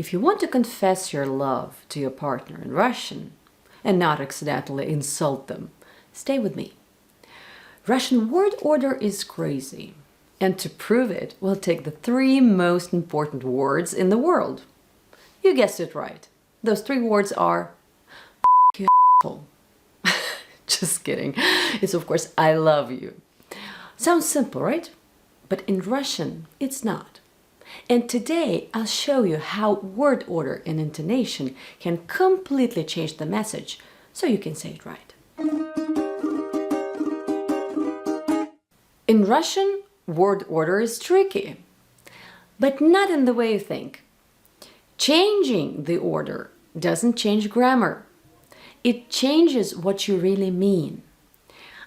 If you want to confess your love to your partner in Russian and not accidentally insult them, stay with me. Russian word order is crazy. And to prove it, we'll take the 3 most important words in the world. You guessed it right. Those 3 words are you asshole. Just kidding. It's of course I love you. Sounds simple, right? But in Russian, it's not. And today I'll show you how word order and intonation can completely change the message so you can say it right. In Russian, word order is tricky, but not in the way you think. Changing the order doesn't change grammar. It changes what you really mean.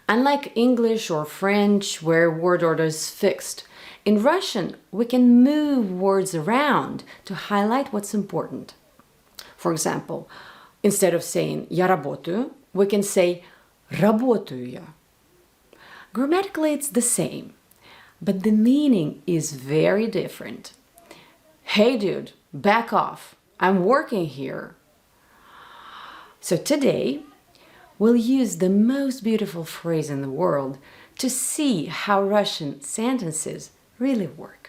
Unlike English or French, where word order is fixed, in Russian, we can move words around to highlight what's important. For example, instead of saying «Я работаю», we can say «Работаю я». Grammatically, it's the same, but the meaning is very different. Hey dude, back off. I'm working here. So today, we'll use the most beautiful phrase in the world to see how Russian sentences really work.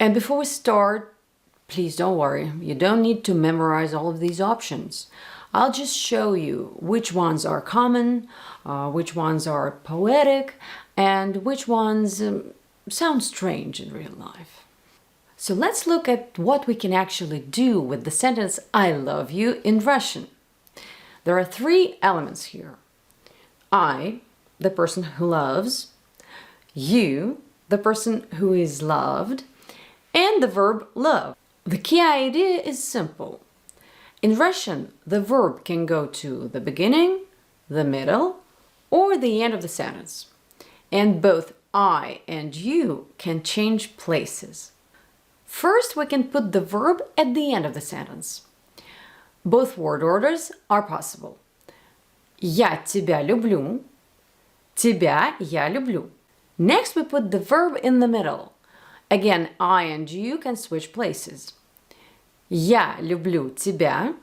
And before we start, please don't worry, you don't need to memorize all of these options. I'll just show you which ones are common, which ones are poetic, and which ones sound strange in real life. So let's look at what we can actually do with the sentence I love you in Russian. There are 3 elements here. I, the person who loves, you, the person who is loved, and the verb love. The key idea is simple. In Russian, the verb can go to the beginning, the middle, or the end of the sentence. And both I and you can change places. First, we can put the verb at the end of the sentence. Both word orders are possible. Я тебя люблю. Тебя я люблю. Next, we put the verb in the middle. Again, I and you can switch places. Я люблю тебя.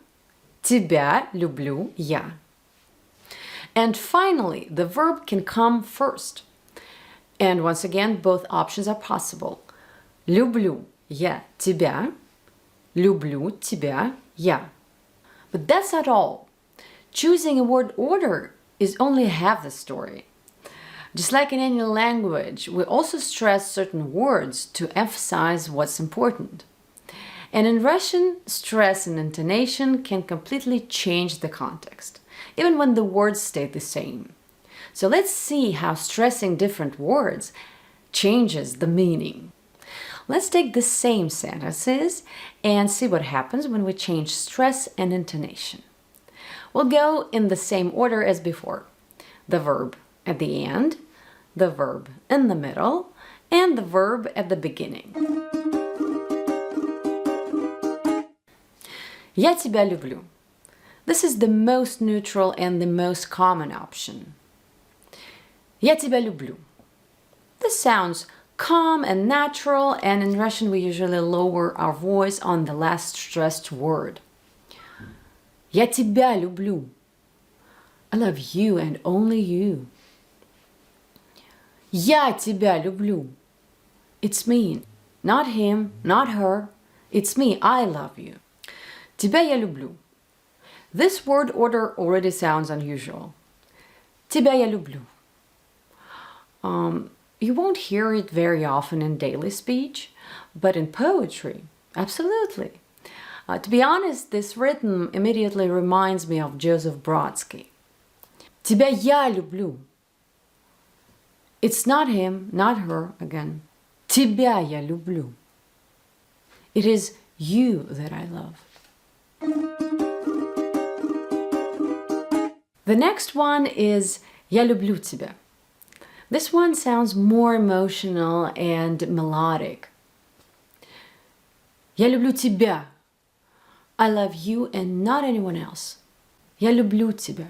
Тебя люблю я. And finally, the verb can come first. And once again, both options are possible. Люблю я тебя. Люблю тебя я. But that's not all. Choosing a word order is only half the story. Just like in any language, we also stress certain words to emphasize what's important. And in Russian, stress and intonation can completely change the context, even when the words stay the same. So let's see how stressing different words changes the meaning. Let's take the same sentences and see what happens when we change stress and intonation. We'll go in the same order as before. The verb at the end, the verb in the middle, and the verb at the beginning. Я тебя люблю. This is the most neutral and the most common option. Я тебя люблю. This sounds calm and natural, and in Russian we usually lower our voice on the last stressed word. Я тебя люблю. I love you and only you. Я тебя люблю. It's me, not him, not her. It's me, I love you. Тебя я люблю. This word order already sounds unusual. Тебя я люблю. You won't hear it very often in daily speech, but in poetry, absolutely. To be honest, this rhythm immediately reminds me of Joseph Brodsky. Тебя я люблю. It's not him, not her again. Тебя я люблю. It is you that I love. The next one is Я люблю тебя. This one sounds more emotional and melodic. Я люблю тебя. I love you and not anyone else. Я люблю тебя.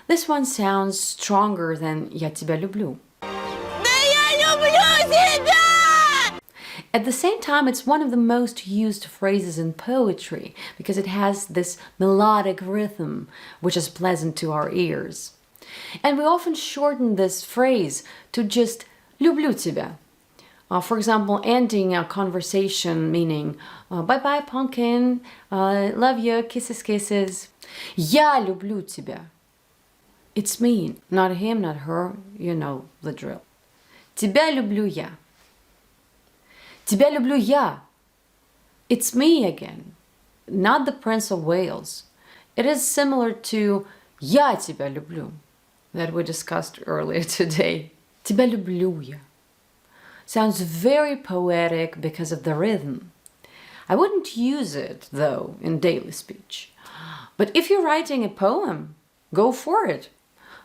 This one sounds stronger than Я тебя люблю. Да я люблю тебя! At the same time, it's one of the most used phrases in poetry because it has this melodic rhythm, which is pleasant to our ears. And we often shorten this phrase to just «люблю тебя». For example, ending a conversation meaning «bye-bye, pumpkin», «love you, kisses, kisses». «Я люблю тебя». It's me, not him, not her, you know the drill. «Тебя люблю я». «Тебя люблю я». It's me again, not the Prince of Wales. It is similar to «Я тебя люблю» that we discussed earlier today. «Тебя люблю я» sounds very poetic because of the rhythm. I wouldn't use it, though, in daily speech. But if you're writing a poem, go for it.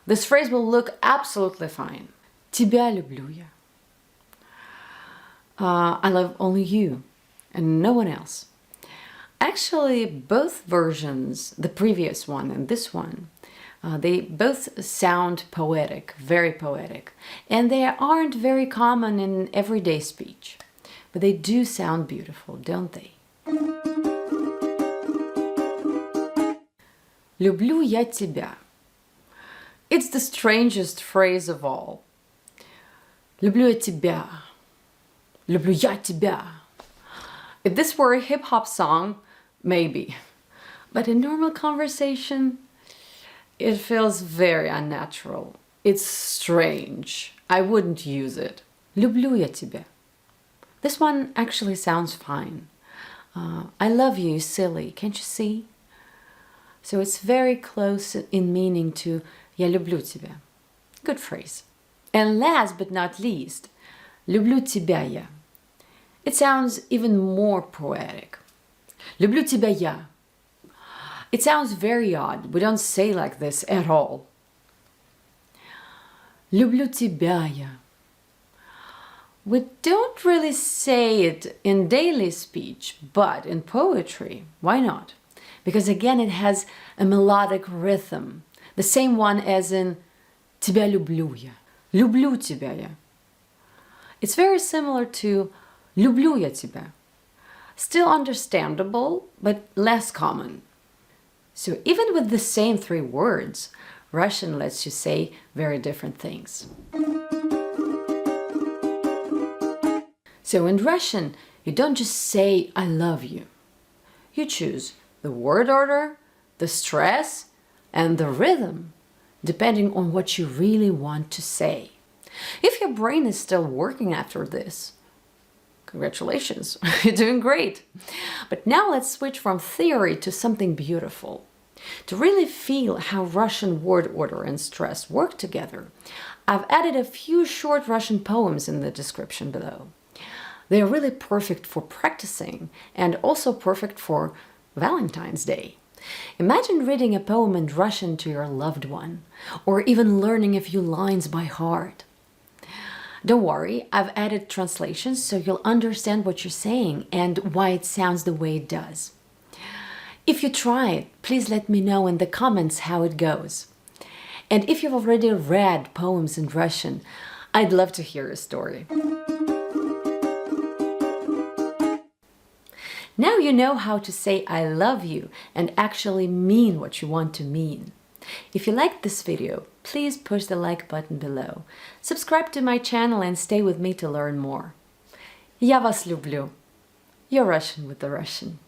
This phrase will look absolutely fine. «Тебя люблю я». I love only you and no one else. Actually, both versions, the previous one and this one, they both sound poetic, very poetic, and they aren't very common in everyday speech, but they do sound beautiful, don't they? «Люблю я тебя». It's the strangest phrase of all. «Люблю я тебя». «Люблю я тебя». If this were a hip-hop song, maybe. But in normal conversation, it feels very unnatural. It's strange. I wouldn't use it. «Люблю я тебя». This one actually sounds fine. I love you, silly, can't you see? So it's very close in meaning to «Я люблю тебя». Good phrase. And last but not least, «Люблю тебя я». It sounds even more poetic. «Люблю тебя я». It sounds very odd. We don't say like this at all. «Люблю тебя я». We don't really say it in daily speech, but in poetry, why not? Because again, it has a melodic rhythm, the same one as in «Тебя люблю я», «Люблю тебя я». It's very similar to «Люблю я тебя». Still understandable, but less common. So even with the same three words, Russian lets you say very different things. So in Russian, you don't just say I love you. You choose the word order, the stress, and the rhythm, depending on what you really want to say. If your brain is still working after this, congratulations, you're doing great. But now let's switch from theory to something beautiful. To really feel how Russian word order and stress work together, I've added a few short Russian poems in the description below. They are really perfect for practicing and also perfect for Valentine's Day. Imagine reading a poem in Russian to your loved one, or even learning a few lines by heart. Don't worry, I've added translations so you'll understand what you're saying and why it sounds the way it does. If you try it, please let me know in the comments how it goes. And if you've already read poems in Russian, I'd love to hear your story. Now you know how to say I love you and actually mean what you want to mean. If you liked this video, please push the like button below. Subscribe to my channel and stay with me to learn more. Я вас люблю. You're Russian with the Russian.